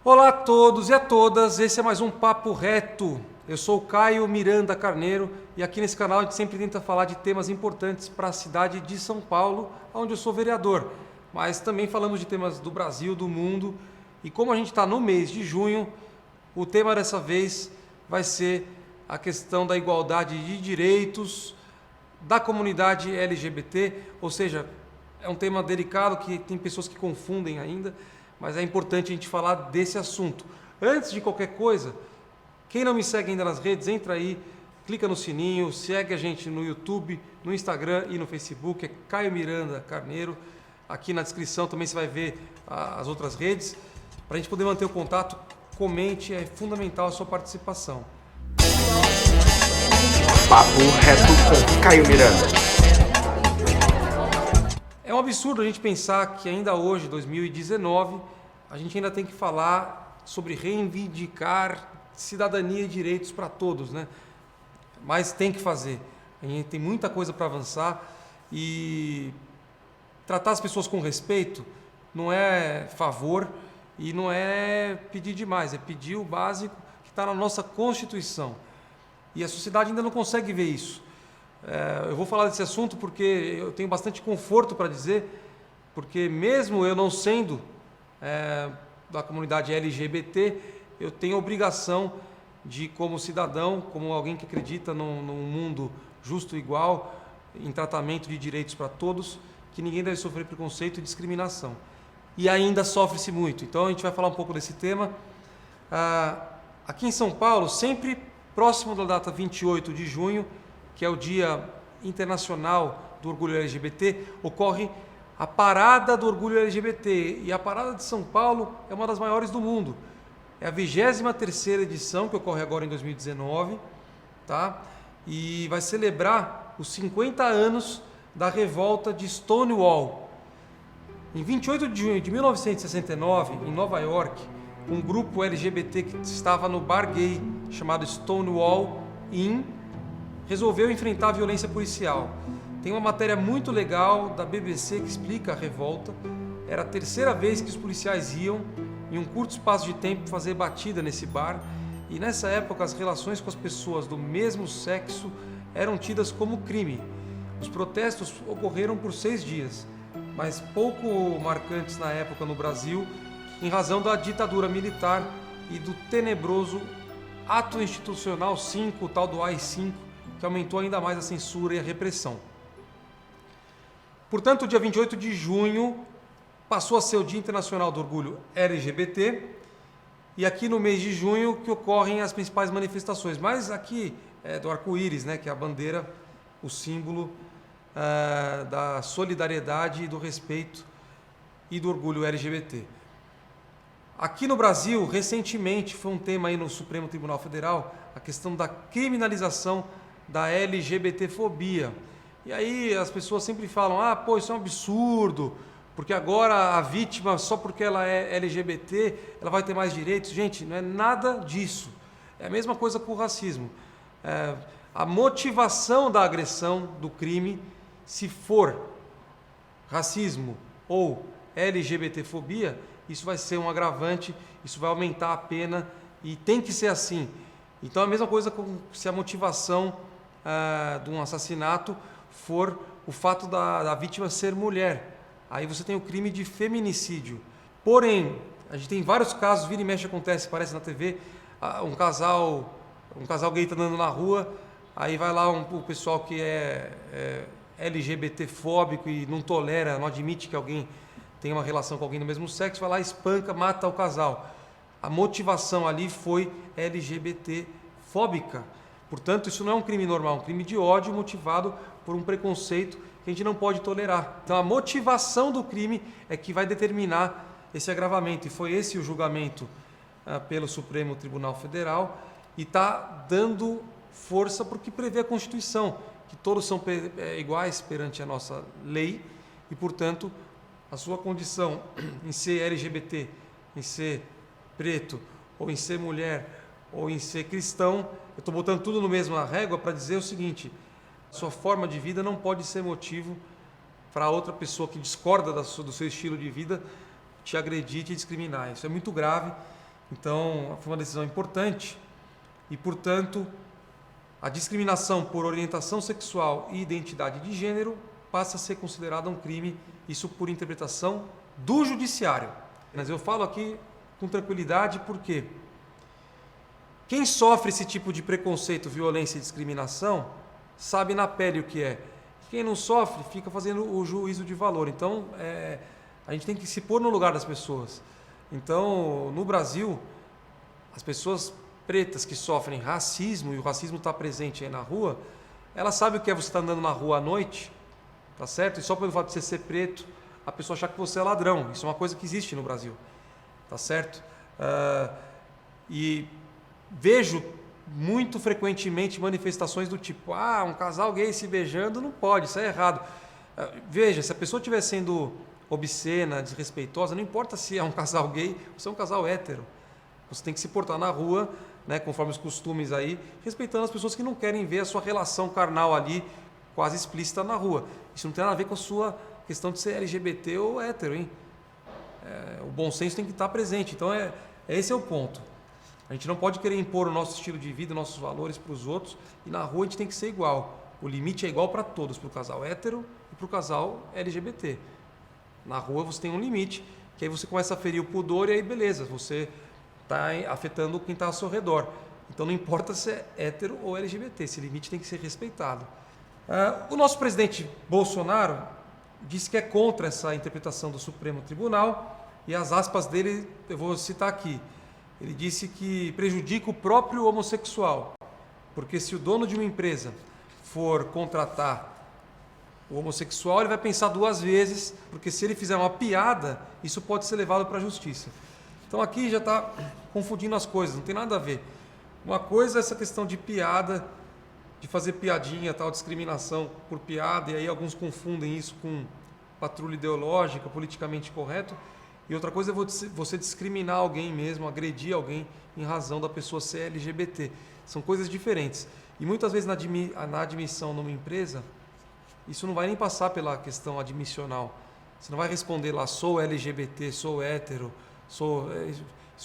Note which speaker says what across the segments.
Speaker 1: Olá a todos e a todas, esse é mais um Papo Reto. Eu sou o Caio Miranda Carneiro e aqui nesse canal a gente sempre tenta falar de temas importantes para a cidade de São Paulo, onde eu sou vereador. Mas também falamos de temas do Brasil, do mundo. E como a gente está no mês de junho, o tema dessa vez vai ser a questão da igualdade de direitos da comunidade LGBT, ou seja, é um tema delicado que tem pessoas que confundem ainda, mas é importante a gente falar desse assunto. Antes de qualquer coisa, quem não me segue ainda nas redes, entra aí, clica no sininho, segue a gente no YouTube, no Instagram e no Facebook, é Caio Miranda Carneiro. Aqui na descrição também você vai ver as outras redes. Para a gente poder manter o contato, comente, é fundamental a sua participação.
Speaker 2: Papo Reto com Caio Miranda.
Speaker 1: É um absurdo a gente pensar que ainda hoje, 2019, a gente ainda tem que falar sobre reivindicar cidadania e direitos para todos, né? Mas tem que fazer. A gente tem muita coisa para avançar e tratar as pessoas com respeito não é favor e não é pedir demais, é pedir o básico que está na nossa Constituição. E a sociedade ainda não consegue ver isso. Eu vou falar desse assunto porque eu tenho bastante conforto para dizer, porque mesmo eu não sendo da comunidade LGBT, eu tenho a obrigação de, como cidadão, como alguém que acredita num mundo justo e igual, em tratamento de direitos para todos, que ninguém deve sofrer preconceito e discriminação. E ainda sofre-se muito. Então a gente vai falar um pouco desse tema. Aqui em São Paulo, sempre próximo da data 28 de junho, que é o Dia Internacional do Orgulho LGBT, ocorre a Parada do Orgulho LGBT. E a Parada de São Paulo é uma das maiores do mundo. É a 23ª edição, que ocorre agora em 2019, tá? E vai celebrar os 50 anos da revolta de Stonewall. Em 28 de junho de 1969, em Nova York, um grupo LGBT que estava no bar gay chamado Stonewall Inn resolveu enfrentar a violência policial. Tem uma matéria muito legal da BBC que explica a revolta. Era a terceira vez que os policiais iam, em um curto espaço de tempo, fazer batida nesse bar. E nessa época, as relações com as pessoas do mesmo sexo eram tidas como crime. Os protestos ocorreram por 6 dias, mas pouco marcantes na época no Brasil, em razão da ditadura militar e do tenebroso Ato Institucional 5, o tal do AI-5, que aumentou ainda mais a censura e a repressão. Portanto, o dia 28 de junho passou a ser o Dia Internacional do Orgulho LGBT, e aqui no mês de junho que ocorrem as principais manifestações. Mas aqui é do arco-íris, né, que é a bandeira, o símbolo da solidariedade, do respeito e do orgulho LGBT. Aqui no Brasil, recentemente, foi um tema aí no Supremo Tribunal Federal, a questão da criminalização da LGBTfobia. E aí as pessoas sempre falam, pô, isso é um absurdo, porque agora a vítima, só porque ela é LGBT, ela vai ter mais direitos. Gente, não é nada disso. É a mesma coisa com o racismo. A motivação da agressão, do crime, se for racismo ou LGBTfobia, isso vai ser um agravante, isso vai aumentar a pena e tem que ser assim. Então é a mesma coisa se a motivação de um assassinato for o fato da vítima ser mulher. Aí você tem o crime de feminicídio. Porém, a gente tem vários casos, vira e mexe acontece, parece na TV, um casal gay está andando na rua, aí vai lá o pessoal que é LGBT-fóbico e não tolera, não admite que alguém tem uma relação com alguém do mesmo sexo, vai lá, espanca, mata o casal. A motivação ali foi LGBT-fóbica. Portanto, isso não é um crime normal, é um crime de ódio motivado por um preconceito que a gente não pode tolerar. Então, a motivação do crime é que vai determinar esse agravamento. E foi esse o julgamento pelo Supremo Tribunal Federal e está dando força para o que prevê a Constituição, que todos são iguais perante a nossa lei e, portanto, a sua condição em ser LGBT, em ser preto, ou em ser mulher, ou em ser cristão, eu estou botando tudo no mesma régua para dizer o seguinte: sua forma de vida não pode ser motivo para outra pessoa que discorda do seu estilo de vida te agredir, te discriminar. Isso é muito grave Então, foi uma decisão importante e, portanto, a discriminação por orientação sexual e identidade de gênero passa a ser considerada um crime, isso por interpretação do judiciário. Mas eu falo aqui com tranquilidade porque quem sofre esse tipo de preconceito, violência e discriminação sabe na pele o que é. Quem não sofre fica fazendo o juízo de valor. Então, a gente tem que se pôr no lugar das pessoas. Então, no Brasil, as pessoas pretas que sofrem racismo, e o racismo está presente aí na rua, elas sabem o que é você estar andando na rua à noite, tá certo? E só pelo fato de você ser preto, a pessoa achar que você é ladrão. Isso é uma coisa que existe no Brasil, tá certo? E vejo muito frequentemente manifestações do tipo, um casal gay se beijando, não pode, isso é errado. Veja, se a pessoa estiver sendo obscena, desrespeitosa, não importa se é um casal gay ou se é um casal hétero. Você tem que se portar na rua, né, conforme os costumes aí, respeitando as pessoas que não querem ver a sua relação carnal ali quase explícita na rua. Isso não tem nada a ver com a sua questão de ser LGBT ou hétero, hein? O bom senso tem que estar presente. Então, esse é o ponto. A gente não pode querer impor o nosso estilo de vida, nossos valores para os outros, e na rua a gente tem que ser igual. O limite é igual para todos, para o casal hétero e para o casal LGBT. Na rua você tem um limite, que aí você começa a ferir o pudor e aí beleza, você está afetando quem está ao seu redor. Então não importa se é hétero ou LGBT, esse limite tem que ser respeitado. O nosso presidente Bolsonaro disse que é contra essa interpretação do Supremo Tribunal, e as aspas dele eu vou citar aqui. Ele disse que prejudica o próprio homossexual, porque se o dono de uma empresa for contratar o homossexual, ele vai pensar duas vezes, porque se ele fizer uma piada, isso pode ser levado para a justiça. Então aqui já está confundindo as coisas, não tem nada a ver. Uma coisa é essa questão de piada, de fazer piadinha, tal, discriminação por piada, e aí alguns confundem isso com patrulha ideológica, politicamente correto. E outra coisa é você discriminar alguém mesmo, agredir alguém em razão da pessoa ser LGBT. São coisas diferentes. E muitas vezes na admissão numa empresa, isso não vai nem passar pela questão admissional. Você não vai responder lá, sou LGBT, sou hétero, isso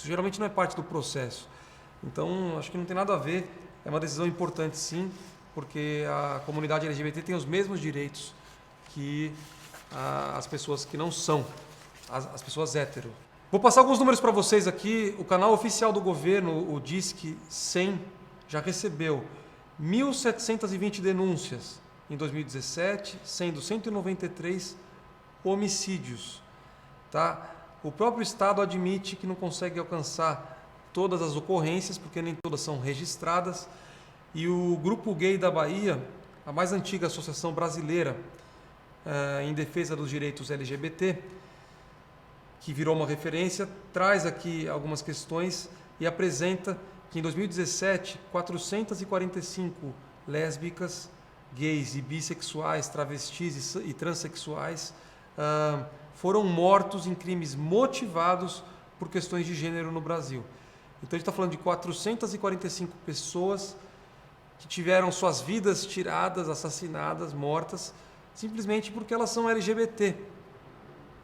Speaker 1: geralmente não é parte do processo. Então, acho que não tem nada a ver. É uma decisão importante, sim, porque a comunidade LGBT tem os mesmos direitos que as pessoas que não são, as pessoas hétero. Vou passar alguns números para vocês aqui. O canal oficial do governo, o Disque 100, já recebeu 1.720 denúncias em 2017, sendo 193 homicídios. Tá? O próprio Estado admite que não consegue alcançar todas as ocorrências, porque nem todas são registradas. E o Grupo Gay da Bahia, a mais antiga associação brasileira em defesa dos direitos LGBT, que virou uma referência, traz aqui algumas questões e apresenta que em 2017, 445 lésbicas, gays e bissexuais, travestis e transexuais foram mortos em crimes motivados por questões de gênero no Brasil. Então a gente está falando de 445 pessoas que tiveram suas vidas tiradas, assassinadas, mortas, simplesmente porque elas são LGBT.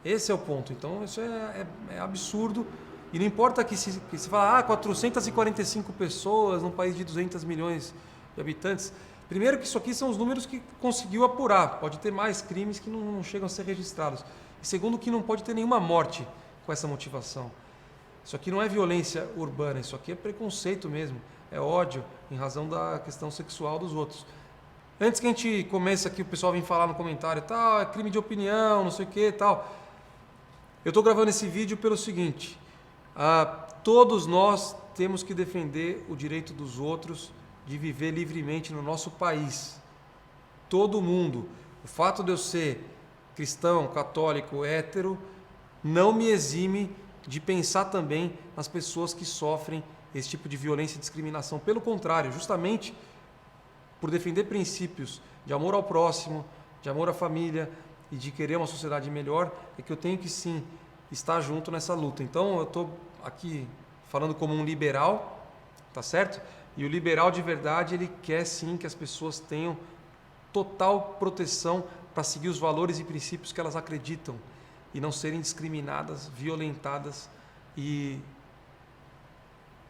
Speaker 1: Esse é o ponto. Então isso é absurdo. E não importa que se fala 445 pessoas num país de 200 milhões de habitantes. Primeiro que isso aqui são os números que conseguiu apurar. Pode ter mais crimes que não chegam a ser registrados. E segundo que não pode ter nenhuma morte com essa motivação. Isso aqui não é violência urbana, isso aqui é preconceito mesmo. É ódio em razão da questão sexual dos outros. Antes que a gente comece aqui, o pessoal vem falar no comentário, tal, é crime de opinião, não sei o que, tal. Eu estou gravando esse vídeo pelo seguinte, todos nós temos que defender o direito dos outros de viver livremente no nosso país. Todo mundo. O fato de eu ser cristão, católico, hétero, não me exime de pensar também nas pessoas que sofrem esse tipo de violência e discriminação. Pelo contrário, justamente por defender princípios de amor ao próximo, de amor à família e de querer uma sociedade melhor, é que eu tenho que sim estar junto nessa luta. Então eu estou aqui falando como um liberal, tá certo? E o liberal de verdade, ele quer sim que as pessoas tenham total proteção para seguir os valores e princípios que elas acreditam e não serem discriminadas, violentadas e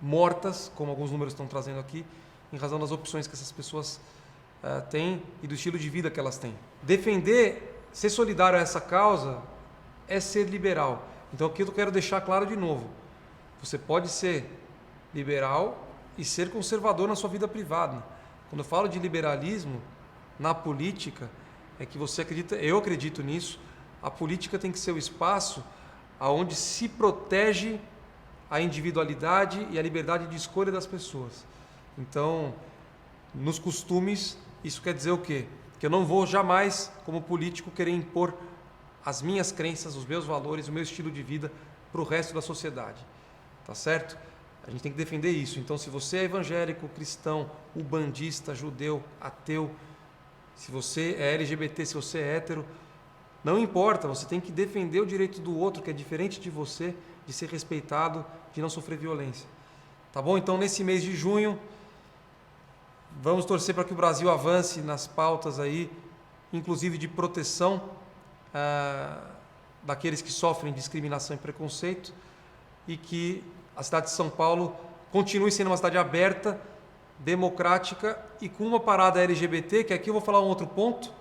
Speaker 1: mortas, como alguns números estão trazendo aqui, em razão das opções que essas pessoas têm e do estilo de vida que elas têm. Defender, ser solidário a essa causa é ser liberal. Então aqui eu quero deixar claro de novo, você pode ser liberal e ser conservador na sua vida privada. Quando eu falo de liberalismo na política, é que você acredita, eu acredito nisso, a política tem que ser o espaço onde se protege a individualidade e a liberdade de escolha das pessoas. Então, nos costumes, isso quer dizer o quê? Que eu não vou jamais, como político, querer impor as minhas crenças, os meus valores, o meu estilo de vida para o resto da sociedade. Tá certo? A gente tem que defender isso. Então, se você é evangélico, cristão, ubandista, judeu, ateu, se você é LGBT, se você é hétero, não importa, você tem que defender o direito do outro, que é diferente de você, de ser respeitado, de não sofrer violência. Tá bom? Então, nesse mês de junho, vamos torcer para que o Brasil avance nas pautas aí, inclusive de proteção daqueles que sofrem discriminação e preconceito, e que a cidade de São Paulo continue sendo uma cidade aberta, democrática e com uma parada LGBT, que aqui eu vou falar um outro ponto.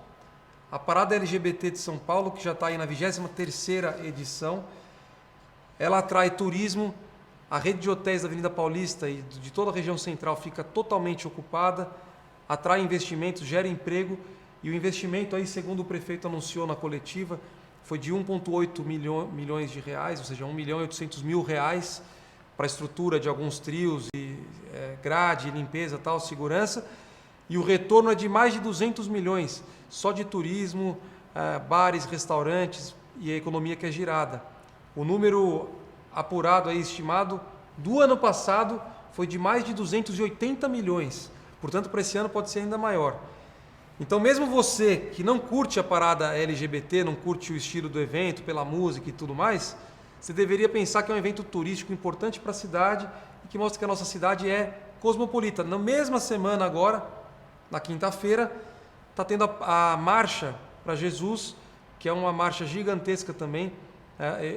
Speaker 1: A parada LGBT de São Paulo, que já está aí na 23ª edição, ela atrai turismo, a rede de hotéis da Avenida Paulista e de toda a região central fica totalmente ocupada, atrai investimentos, gera emprego, e o investimento aí, segundo o prefeito anunciou na coletiva, foi de 1,8 milhões de reais, ou seja, 1.800.000 reais, para a estrutura de alguns trios, e grade, limpeza, tal, segurança, e o retorno é de mais de 200 milhões, só de turismo, bares, restaurantes e a economia que é girada. O número apurado aí, estimado, do ano passado foi de mais de 280 milhões, portanto, para esse ano pode ser ainda maior. Então, mesmo você que não curte a parada LGBT, não curte o estilo do evento, pela música e tudo mais, você deveria pensar que é um evento turístico importante para a cidade e que mostra que a nossa cidade é cosmopolita. Na mesma semana agora, na quinta-feira, está tendo a Marcha para Jesus, que é uma marcha gigantesca também,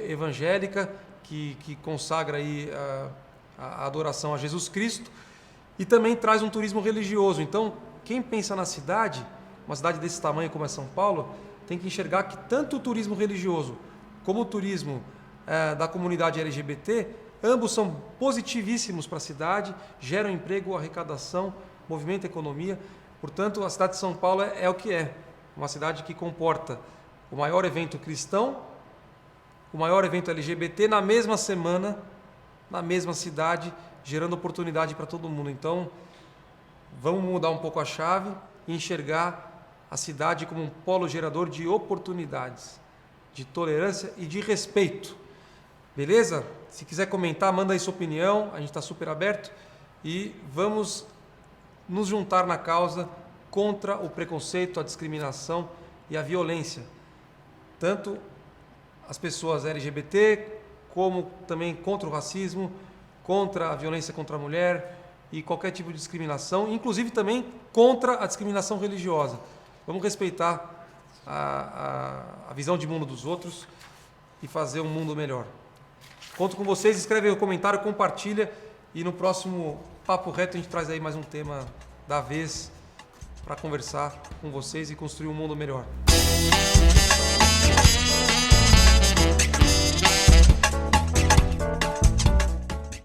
Speaker 1: evangélica, que consagra aí a adoração a Jesus Cristo e também traz um turismo religioso. Então, quem pensa na cidade, uma cidade desse tamanho como é São Paulo, tem que enxergar que tanto o turismo religioso como o turismo da comunidade LGBT, ambos são positivíssimos para a cidade, geram emprego, arrecadação, movimento a economia. Portanto, a cidade de São Paulo é o que é, uma cidade que comporta o maior evento cristão, o maior evento LGBT na mesma semana, na mesma cidade, gerando oportunidade para todo mundo. Então, vamos mudar um pouco a chave e enxergar a cidade como um polo gerador de oportunidades, de tolerância e de respeito. Beleza? Se quiser comentar, manda aí sua opinião, a gente está super aberto e vamos nos juntar na causa contra o preconceito, a discriminação e a violência. Tanto as pessoas LGBT, como também contra o racismo, contra a violência contra a mulher e qualquer tipo de discriminação, inclusive também contra a discriminação religiosa. Vamos respeitar a visão de mundo dos outros e fazer um mundo melhor. Conto com vocês, escreve aí o comentário, compartilha e no próximo Papo Reto a gente traz aí mais um tema da vez para conversar com vocês e construir um mundo melhor.